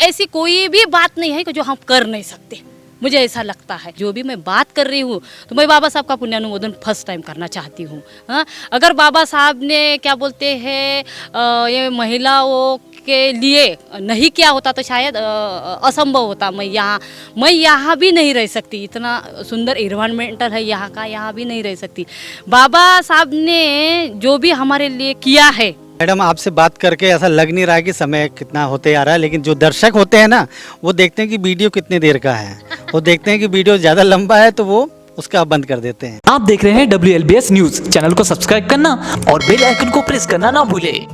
ऐसी कोई भी बात नहीं है कि जो हम कर नहीं सकते। मुझे ऐसा लगता है जो भी मैं बात कर रही हूँ तो मैं बाबा साहब का पुण्यानुमोदन फर्स्ट टाइम करना चाहती हूँ। हाँ, अगर बाबा साहब ने क्या बोलते हैं ये महिलाओं के लिए नहीं किया होता तो शायद असंभव होता। मैं यहाँ भी नहीं रह सकती, इतना सुंदर इन्वायरमेंटल है यहाँ का, यहाँ भी नहीं रह सकती। बाबा साहब ने जो भी हमारे लिए किया है। मैडम, आपसे बात करके ऐसा लग नहीं रहा है कि समय कितना होते आ रहा है, लेकिन जो दर्शक होते हैं ना, वो देखते हैं कि वीडियो कितनी देर का है। वो देखते हैं कि वीडियो ज़्यादा लंबा है तो वो उसका बंद कर देते हैं। आप देख रहे हैं WLBS न्यूज। चैनल को सब्सक्राइब करना और बेल आइकन को प्रेस करना ना भूलें।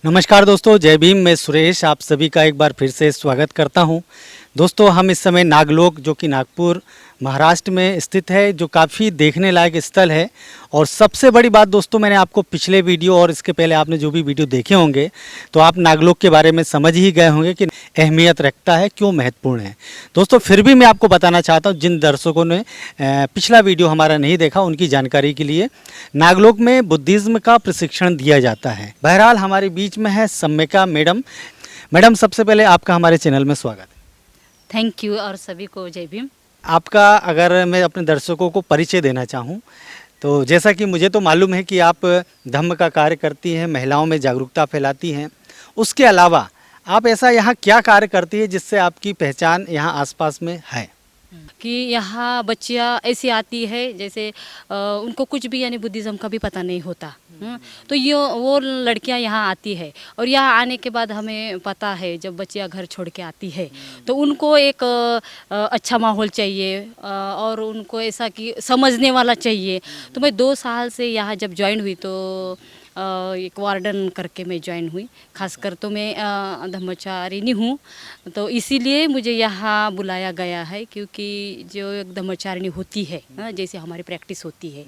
नमस्कार दोस्तों, जय भीम। मैं सुरेश आप सभी का एक बार फिर से स्वागत करता हूं। दोस्तों, हम इस समय नागलोक, जो कि नागपुर महाराष्ट्र में स्थित है, जो काफ़ी देखने लायक स्थल है। और सबसे बड़ी बात दोस्तों, मैंने आपको पिछले वीडियो और इसके पहले आपने जो भी वीडियो देखे होंगे तो आप नागलोक के बारे में समझ ही गए होंगे कि अहमियत रखता है, क्यों महत्वपूर्ण है। दोस्तों, फिर भी मैं आपको बताना चाहता हूँ, जिन दर्शकों ने पिछला वीडियो हमारा नहीं देखा उनकी जानकारी के लिए, नागलोक में बुद्धिज़्म का प्रशिक्षण दिया जाता है। बहरहाल हमारे बीच में है सम्यका मैडम। मैडम, सबसे पहले आपका हमारे चैनल में स्वागत है। थैंक यू और सभी को जय भीम। आपका अगर मैं अपने दर्शकों को परिचय देना चाहूँ तो जैसा कि मुझे तो मालूम है कि आप धम्म का कार्य करती हैं, महिलाओं में जागरूकता फैलाती हैं। उसके अलावा आप ऐसा यहाँ क्या कार्य करती है जिससे आपकी पहचान यहाँ आसपास में है? कि यहाँ बच्चियाँ ऐसी आती है जैसे उनको कुछ भी यानी बुद्धिज़्म का भी पता नहीं होता। तो ये वो लड़कियाँ यहाँ आती है और यहाँ आने के बाद हमें पता है जब बच्चियाँ घर छोड़ के आती है तो उनको एक अच्छा माहौल चाहिए और उनको ऐसा कि समझने वाला चाहिए। तो मैं 2 साल से यहाँ जब ज्वाइन हुई तो एक वार्डन करके मैं ज्वाइन हुई। खासकर तो मैं धम्मचारिणी हूँ, तो इसीलिए मुझे यहाँ बुलाया गया है, क्योंकि जो एक धम्मचारिणी होती है, जैसे हमारी प्रैक्टिस होती है,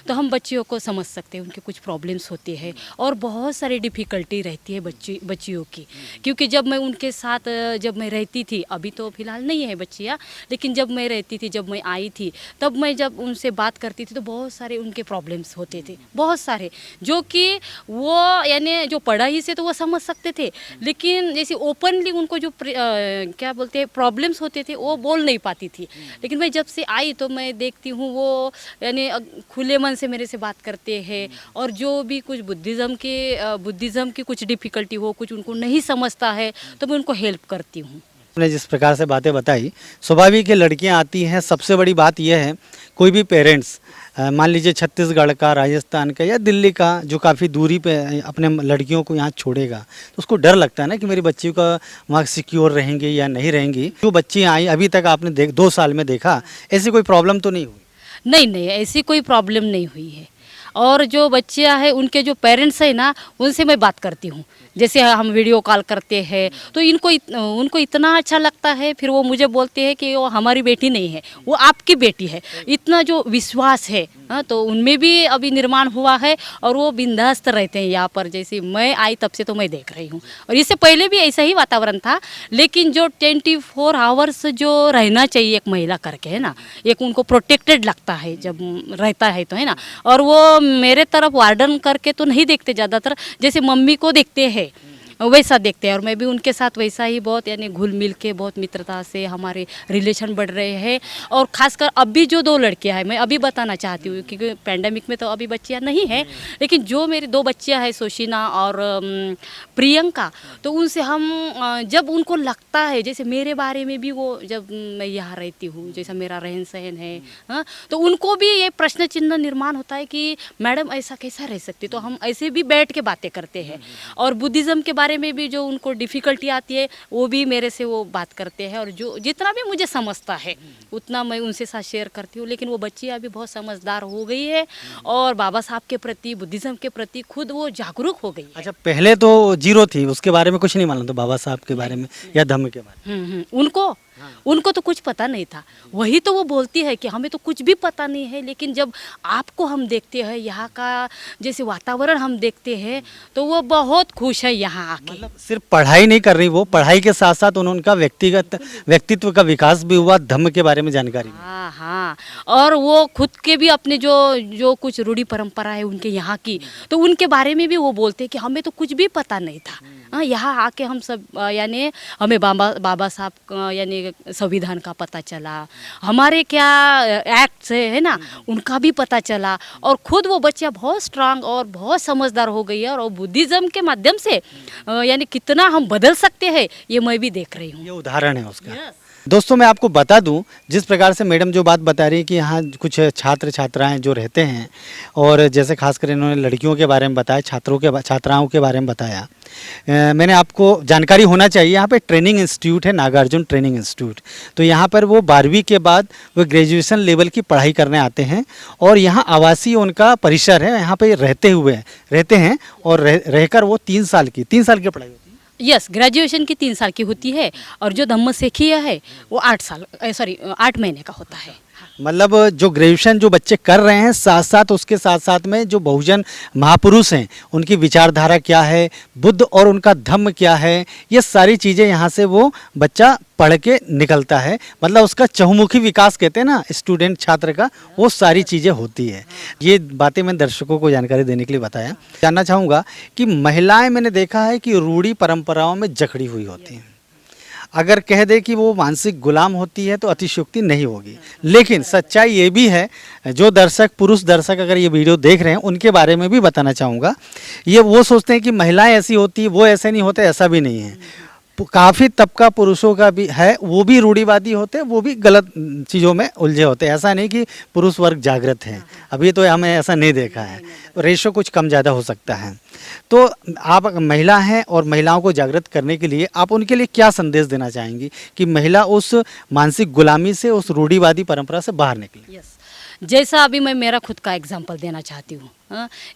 तो हम बच्चियों को समझ सकते हैं, उनके कुछ प्रॉब्लम्स होते हैं और बहुत सारी डिफ़िकल्टी रहती है बच्चियों की। क्योंकि जब मैं उनके साथ जब मैं रहती थी, अभी तो फ़िलहाल नहीं है बच्चियाँ, लेकिन जब मैं रहती थी, जब मैं आई थी, तब मैं जब उनसे बात करती थी तो बहुत सारे उनके प्रॉब्लम्स होते थे, बहुत सारे, जो कि वो यानी जो पढ़ाई से तो वो समझ सकते थे, लेकिन जैसे ओपनली उनको जो क्या बोलते हैं प्रॉब्लम्स होते थे वो बोल नहीं पाती थी। लेकिन मैं जब से आई तो मैं देखती हूँ वो यानी खुले मन से मेरे से बात करते हैं और जो भी कुछ बुद्धिज़्म की कुछ डिफ़िकल्टी हो, कुछ उनको नहीं समझता है तो मैं उनको हेल्प करती हूँ। आपने जिस प्रकार से बातें बताई, स्वाभाविक है लड़कियां आती हैं। सबसे बड़ी बात यह है, कोई भी पेरेंट्स मान लीजिए छत्तीसगढ़ का, राजस्थान का या दिल्ली का, जो काफ़ी दूरी पे अपने लड़कियों को यहाँ छोड़ेगा, तो उसको डर लगता है ना कि मेरी बच्ची का वहाँ सिक्योर रहेंगी या नहीं रहेंगी। जो बच्चियाँ आई अभी तक आपने 2 साल में देखा, ऐसी कोई प्रॉब्लम तो नहीं हुई? नहीं, ऐसी कोई प्रॉब्लम नहीं हुई है। और जो बच्चियां हैं उनके जो पेरेंट्स हैं ना, उनसे मैं बात करती हूँ। जैसे हम वीडियो कॉल करते हैं तो उनको इतना अच्छा लगता है, फिर वो मुझे बोलते हैं कि वो हमारी बेटी नहीं है, वो आपकी बेटी है। इतना जो विश्वास है, तो उनमें भी अभी निर्माण हुआ है और वो बिंदास्त रहते हैं यहाँ पर। जैसे मैं आई तब से तो मैं देख रही हूँ, और इससे पहले भी ऐसा ही वातावरण था, लेकिन जो 24 आवर्स जो रहना चाहिए एक महिला करके, है ना, एक उनको प्रोटेक्टेड लगता है जब रहता है तो, है ना। और वो मेरे तरफ वार्डन करके तो नहीं देखते, ज़्यादातर जैसे मम्मी को देखते हैं वैसा देखते हैं, और मैं भी उनके साथ वैसा ही बहुत यानी घुल मिल के बहुत मित्रता से हमारे रिलेशन बढ़ रहे हैं। और खासकर अभी जो 2 लड़कियां हैं, मैं अभी बताना चाहती हूँ क्योंकि पैंडेमिक में तो अभी बच्चियां नहीं हैं, लेकिन जो मेरी 2 बच्चियां हैं, सोशिना और प्रियंका, तो उनसे हम जब उनको लगता है जैसे मेरे बारे में भी, वो जब मैं यहाँ रहती हूँ, जैसा मेरा रहन सहन है, तो उनको भी ये प्रश्न चिन्ह निर्माण होता है कि मैडम ऐसा कैसा रह सकती। तो हम ऐसे भी बैठ के बातें करते हैं, और बुद्धिज़्म के बारे में भी जो उनको डिफ़िकल्टी आती है वो भी मेरे से वो बात करते हैं, और जो जितना भी मुझे समझता है उतना मैं उनसे साथ शेयर करती हूँ। लेकिन वो बच्ची अभी बहुत समझदार हो गई है और बाबा साहब के प्रति, बुद्धिज़्म के प्रति खुद वो जागरूक हो गई है। अच्छा, पहले तो जीरो थी, उसके बारे में कुछ नहीं मालूम था बाबा साहब के बारे में या धम्म के बारे में? उनको उनको तो कुछ पता नहीं था। वही तो वो बोलती है कि हमें तो कुछ भी पता नहीं है, लेकिन जब आपको हम देखते हैं, यहाँ का जैसे वातावरण हम देखते हैं, तो वो बहुत खुश है यहाँ आके। मतलब सिर्फ पढ़ाई नहीं कर रही वो, पढ़ाई के साथ साथ उनका व्यक्तित्व का विकास भी हुआ, धम्म के बारे में जानकारी भी। हाँ हाँ, और वो खुद के भी अपने जो जो कुछ रूढ़ी परंपरा है उनके यहाँ की, तो उनके बारे में भी वो बोलते हैं कि हमें तो कुछ भी पता नहीं था। हाँ, यहाँ आके हम सब यानी हमें बाबा साहब यानी संविधान का पता चला, हमारे क्या एक्ट्स है ना, उनका भी पता चला। और खुद वो बच्चा बहुत स्ट्रांग और बहुत समझदार हो गई है, और बुद्धिज़्म के माध्यम से यानी कितना हम बदल सकते हैं ये मैं भी देख रही हूँ। ये उदाहरण है उसका। दोस्तों मैं आपको बता दूं, जिस प्रकार से मैडम जो बात बता रही है कि यहाँ कुछ छात्र छात्राएं जो रहते हैं, और जैसे खासकर इन्होंने लड़कियों के बारे में बताया, छात्राओं के बारे में बताया, मैंने आपको जानकारी होना चाहिए, यहाँ पे ट्रेनिंग इंस्टीट्यूट है, नागार्जुन ट्रेनिंग इंस्टीट्यूट। तो यहाँ पर वो 12वीं के बाद वो ग्रेजुएशन लेवल की पढ़ाई करने आते हैं, और यहाँ आवासीय उनका परिसर है, यहाँ पे रहते हैं, और रहकर वो 3 साल की पढ़ाई होती है। यस, ग्रेजुएशन की 3 साल की होती है, और जो धम्म सेखिया है वो 8 महीने का होता है। मतलब जो ग्रेजुएशन जो बच्चे कर रहे हैं, उसके साथ साथ में जो बहुजन महापुरुष हैं उनकी विचारधारा क्या है, बुद्ध और उनका धम्म क्या है, ये सारी चीज़ें यहाँ से वो बच्चा पढ़ के निकलता है। मतलब उसका चहुमुखी विकास कहते हैं ना स्टूडेंट छात्र का, वो सारी चीज़ें होती है। ये बातें मैं दर्शकों को जानकारी देने के लिए बताया। जानना चाहूँगा कि महिलाएं, मैंने देखा है कि रूढ़ी परंपराओं में जकड़ी हुई होती हैं। अगर कह दे कि वो मानसिक गुलाम होती है तो अतिशयोक्ति नहीं होगी, लेकिन सच्चाई ये भी है, जो पुरुष दर्शक अगर ये वीडियो देख रहे हैं उनके बारे में भी बताना चाहूँगा। ये वो सोचते हैं कि महिलाएं ऐसी होती, वो ऐसे नहीं होते, ऐसा भी नहीं है। काफ़ी तबका पुरुषों का भी है, वो भी रूढ़िवादी होते हैं, वो भी गलत चीज़ों में उलझे होते हैं। ऐसा नहीं कि पुरुष वर्ग जागृत है, अभी तो हमें ऐसा नहीं देखा है, रेशो कुछ कम ज़्यादा हो सकता है। तो आप महिला हैं और महिलाओं को जागृत करने के लिए आप उनके लिए क्या संदेश देना चाहेंगी कि महिला उस मानसिक गुलामी से, उस रूढ़िवादी परंपरा से बाहर निकले? यस, जैसा अभी मैं मेरा खुद का एग्जांपल देना चाहती हूँ।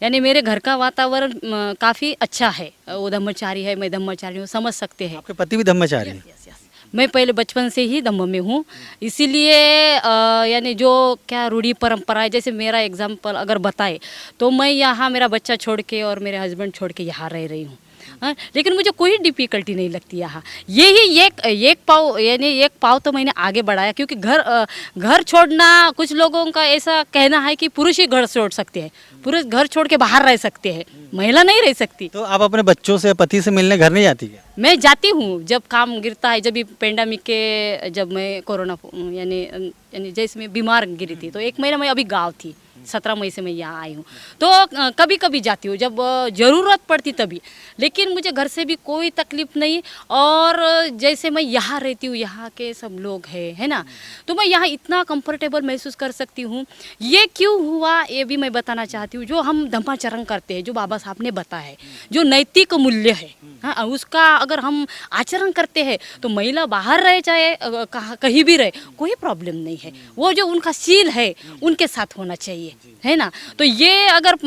यानी मेरे घर का वातावरण काफ़ी अच्छा है, वो धम्मचारी है, मैं धम्मचारी हूँ, समझ सकते हैं। आपके पति भी धम्मचारी हैं? यस यस, मैं पहले बचपन से ही धम्म में हूँ, इसीलिए यानी जो क्या रूढ़ी परंपरा है, जैसे मेरा एग्जांपल अगर बताए तो मैं यहाँ मेरा बच्चा छोड़ के और मेरे हस्बैंड छोड़ के यहाँ रह रही हूँ। लेकिन मुझे कोई डिफ़िकल्टी नहीं लगती यहाँ। यही एक पाव तो मैंने आगे बढ़ाया, क्योंकि घर छोड़ना, कुछ लोगों का ऐसा कहना है कि पुरुष ही घर छोड़ सकते हैं, पुरुष घर छोड़ के बाहर रह सकते हैं, महिला नहीं रह सकती। तो आप अपने बच्चों से, पति से मिलने घर नहीं जाती क्या? मैं जाती हूँ जब काम गिरता है, जब भी पेंडेमिक के, जब मैं कोरोना यानी जैसे मैं बीमार गिरी थी, तो 1 महीना मैं अभी गाँव थी, 17 मई से मैं यहाँ आई हूँ, तो कभी कभी जाती हूँ जब ज़रूरत पड़ती तभी। लेकिन मुझे घर से भी कोई तकलीफ़ नहीं, और जैसे मैं यहाँ रहती हूँ, यहाँ के सब लोग हैं, है ना, तो मैं यहाँ इतना कंफर्टेबल महसूस कर सकती हूँ। ये क्यों हुआ ये भी मैं बताना चाहती हूँ। जो हम धम्माचरण करते हैं, जो बाबा साहब ने बताया है, जो नैतिक मूल्य है, हाँ, उसका अगर हम आचरण करते हैं तो महिला बाहर रह जाए, कहीं भी रहे, कोई प्रॉब्लम नहीं है। वो जो उनका शील है उनके साथ होना चाहिए, है ना। तो ये अगर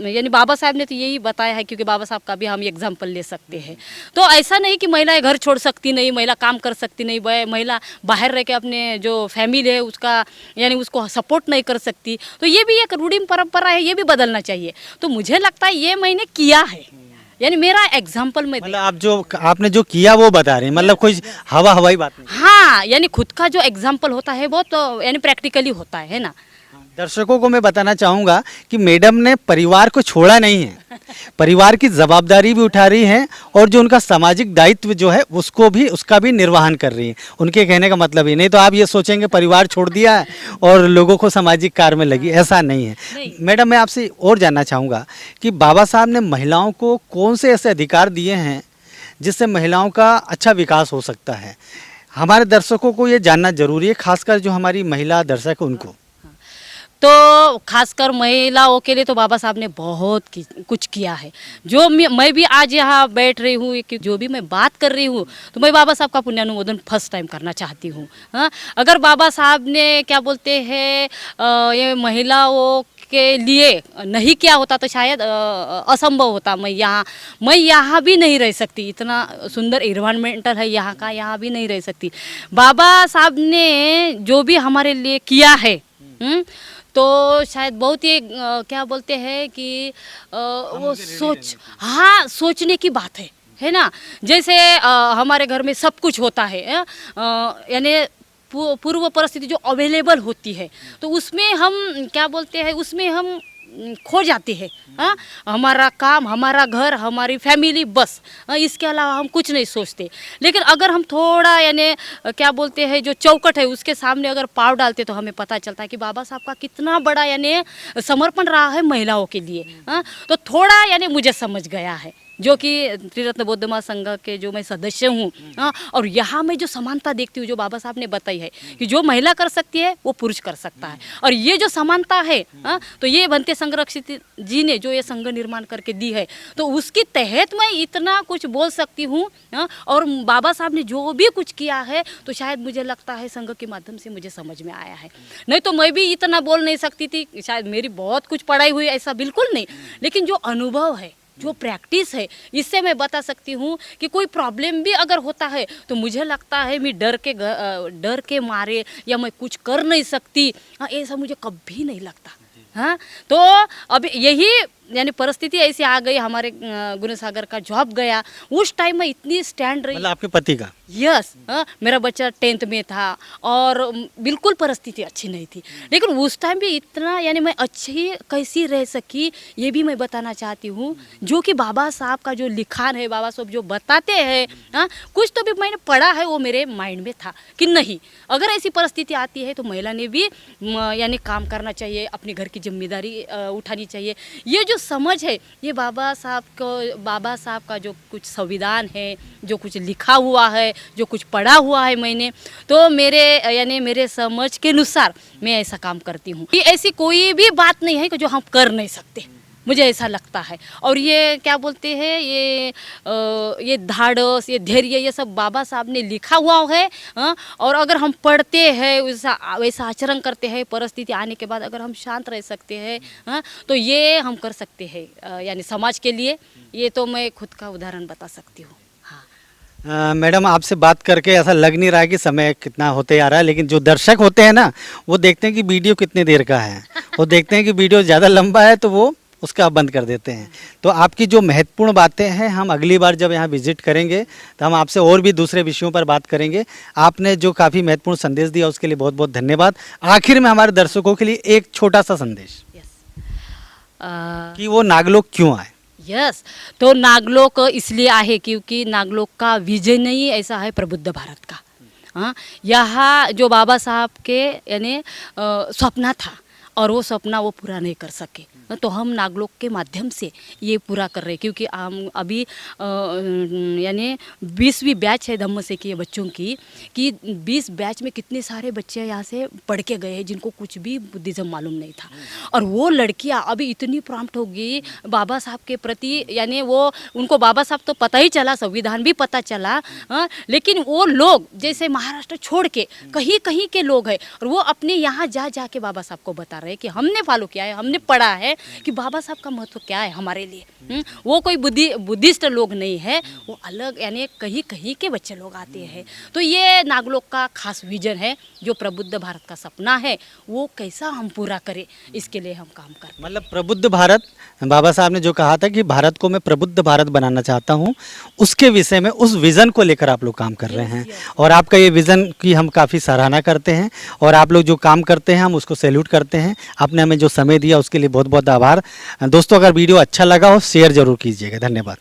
यानी बाबा साहब ने तो यही बताया है, क्योंकि बाबा साहब का भी हम एग्जाम्पल ले सकते हैं। तो ऐसा नहीं कि महिलाएं घर छोड़ सकती नहीं, महिला काम कर सकती नहीं, महिला बाहर रह के अपने जो फैमिली है उसका यानी उसको सपोर्ट नहीं कर सकती। तो ये भी एक रूढ़ी परंपरा है, ये भी बदलना चाहिए। तो मुझे लगता है ये मैंने किया है, यानी मेरा एग्जाम्पल में। मतलब आपने जो किया वो बता रही हैं, मतलब कोई हवाई बात नहीं। हाँ, यानी खुद का जो एग्जाम्पल होता है वो तो यानी प्रैक्टिकली होता है ना। दर्शकों को मैं बताना चाहूँगा कि मैडम ने परिवार को छोड़ा नहीं है, परिवार की जवाबदारी भी उठा रही हैं, और जो उनका सामाजिक दायित्व जो है उसका भी निर्वहन कर रही हैं। उनके कहने का मतलब ये नहीं तो आप ये सोचेंगे परिवार छोड़ दिया है और लोगों को सामाजिक कार्य में लगी, ऐसा नहीं है। मैडम मैं आपसे और जानना चाहूँगा कि बाबा साहब ने महिलाओं को कौन से ऐसे अधिकार दिए हैं जिससे महिलाओं का अच्छा विकास हो सकता है? हमारे दर्शकों को ये जानना जरूरी है, खासकर जो हमारी महिला दर्शक है उनको। तो खासकर महिलाओं के लिए तो बाबा साहब ने बहुत कुछ किया है। जो मैं भी आज यहाँ बैठ रही हूँ, कि जो भी मैं बात कर रही हूँ, तो मैं बाबा साहब का पुण्यानुमोदन फर्स्ट टाइम करना चाहती हूँ। हाँ, अगर बाबा साहब ने क्या बोलते हैं ये महिलाओं के लिए नहीं किया होता तो शायद असंभव होता। मैं यहाँ भी नहीं रह सकती, इतना सुंदर इन्वायरमेंटल है यहाँ का, यहाँ भी नहीं रह सकती। बाबा साहब ने जो भी हमारे लिए किया है तो शायद बहुत ही क्या बोलते हैं कि वो सोचने की बात है ना। जैसे हमारे घर में सब कुछ होता है, यानी पूर्व परिस्थिति जो अवेलेबल होती है तो उसमें हम क्या बोलते हैं, उसमें हम खो जाते हैं। हमारा काम, हमारा घर, हमारी फैमिली, बस इसके अलावा हम कुछ नहीं सोचते। लेकिन अगर हम थोड़ा यानी क्या बोलते हैं जो चौकट है उसके सामने अगर पाँव डालते तो हमें पता चलता है कि बाबा साहब का कितना बड़ा यानी समर्पण रहा है महिलाओं के लिए। तो थोड़ा यानी मुझे समझ गया है, जो कि त्रिरत्न बौद्ध महासंघ के जो मैं सदस्य हूँ। और यहाँ मैं जो समानता देखती हूँ जो बाबा साहब ने बताई है कि जो महिला कर सकती है वो पुरुष कर सकता है, और ये जो समानता है तो ये बनते संरक्षित जी ने जो ये संघ निर्माण करके दी है तो उसके तहत मैं इतना कुछ बोल सकती हूँ। और बाबा साहब ने जो भी कुछ किया है तो शायद मुझे लगता है संघ के माध्यम से मुझे समझ में आया है, नहीं तो मैं भी इतना बोल नहीं सकती थी। शायद मेरी बहुत कुछ पढ़ाई हुई ऐसा बिल्कुल नहीं, लेकिन जो अनुभव है, जो प्रैक्टिस है, इससे मैं बता सकती हूँ कि कोई प्रॉब्लम भी अगर होता है तो मुझे लगता है मैं डर के मारे या मैं कुछ कर नहीं सकती, ऐसा मुझे कभी नहीं लगता। हाँ, तो अब यही यानी परिस्थिति ऐसी आ गई, हमारे गुणसागर का जॉब गया, उस टाइम में इतनी स्टैंड रही। मतलब आपके पति का? यस, मेरा बच्चा 10th में था और बिल्कुल परिस्थिति अच्छी नहीं थी, लेकिन उस टाइम भी इतना यानी मैं अच्छी कैसी रह सकी ये भी मैं बताना चाहती हूँ। जो कि बाबा साहब का जो लिखान है, बाबा साहब जो बताते हैं, कुछ तो भी मैंने पढ़ा है, वो मेरे माइंड में था कि नहीं, अगर ऐसी परिस्थिति आती है तो महिला ने भी यानी काम करना चाहिए, अपने घर की जिम्मेदारी उठानी चाहिए। ये जो समझ है ये बाबा साहब का जो कुछ संविधान है, जो कुछ लिखा हुआ है, जो कुछ पढ़ा हुआ है मैंने, तो मेरे समझ के अनुसार मैं ऐसा काम करती हूँ। ये ऐसी कोई भी बात नहीं है कि जो हम कर नहीं सकते, मुझे ऐसा लगता है। और ये क्या बोलते हैं, ये धाड़स, ये धैर्य, ये सब बाबा साहब ने लिखा हुआ है। और अगर हम पढ़ते हैं, वैसा आचरण करते हैं, परिस्थिति आने के बाद अगर हम शांत रह सकते हैं तो ये हम कर सकते हैं यानी समाज के लिए। ये तो मैं खुद का उदाहरण बता सकती हूँ। मैडम, आपसे बात करके ऐसा लग नहीं रहा है कि समय कितना होते आ रहा है, लेकिन जो दर्शक होते हैं ना वो देखते हैं कि वीडियो कितने देर का है, वो देखते हैं कि वीडियो ज़्यादा लंबा है तो वो उसका बंद कर देते हैं। तो आपकी जो महत्वपूर्ण बातें हैं हम अगली बार जब यहाँ विजिट करेंगे तो हम आपसे और भी दूसरे विषयों पर बात करेंगे। आपने जो काफ़ी महत्वपूर्ण संदेश दिया उसके लिए बहुत बहुत धन्यवाद। आखिर में हमारे दर्शकों के लिए एक छोटा सा संदेश कि वो नागलोक क्यों आए। यस, तो नागलोक इसलिए आहे क्योंकि नागलोक का विजन ही ऐसा है प्रबुद्ध भारत का। यहाँ जो बाबा साहब के यानी सपना था और वो सपना वो पूरा नहीं कर सके, तो हम नागलोक के माध्यम से ये पूरा कर रहे हैं। क्योंकि हम अभी यानी 20वीं बैच है धम्म से की बच्चों की, कि 20 बैच में कितने सारे बच्चे यहाँ से पढ़ के गए हैं जिनको कुछ भी बुद्धिज़्म मालूम नहीं था। और वो लड़कियाँ अभी इतनी प्रॉम्प्ट होगी बाबा साहब के प्रति, यानी वो उनको बाबा साहब तो पता ही चला, संविधान भी पता चला, लेकिन वो लोग जैसे महाराष्ट्र छोड़ के कहीं कहीं के लोग हैं और वो अपने यहाँ जा के बाबा साहब को बता रहे हैं कि हमने फॉलो किया है, हमने पढ़ा है कि बाबा साहब का महत्व क्या है हमारे लिए। वो कोई बुद्धिस्ट लोग नहीं है, वो अलग यानी कहीं कहीं के बच्चे लोग आते हैं। तो ये नागलोक का खास विजन है, जो प्रबुद्ध भारत का सपना है वो कैसा हम पूरा करें, इसके लिए हम काम करते हैं। मतलब प्रबुद्ध भारत, बाबा साहब ने जो कहा था कि भारत को मैं प्रबुद्ध भारत बनाना चाहता हूँ, उसके विषय में उस विज़न को लेकर आप लोग काम कर रहे हैं। और आपका ये विज़न की हम काफ़ी सराहना करते हैं और आप लोग जो काम करते हैं हम उसको सैल्यूट करते हैं। आपने हमें जो समय दिया उसके लिए बहुत बहुत आभार। दोस्तों, अगर वीडियो अच्छा लगा हो शेयर ज़रूर कीजिएगा। धन्यवाद।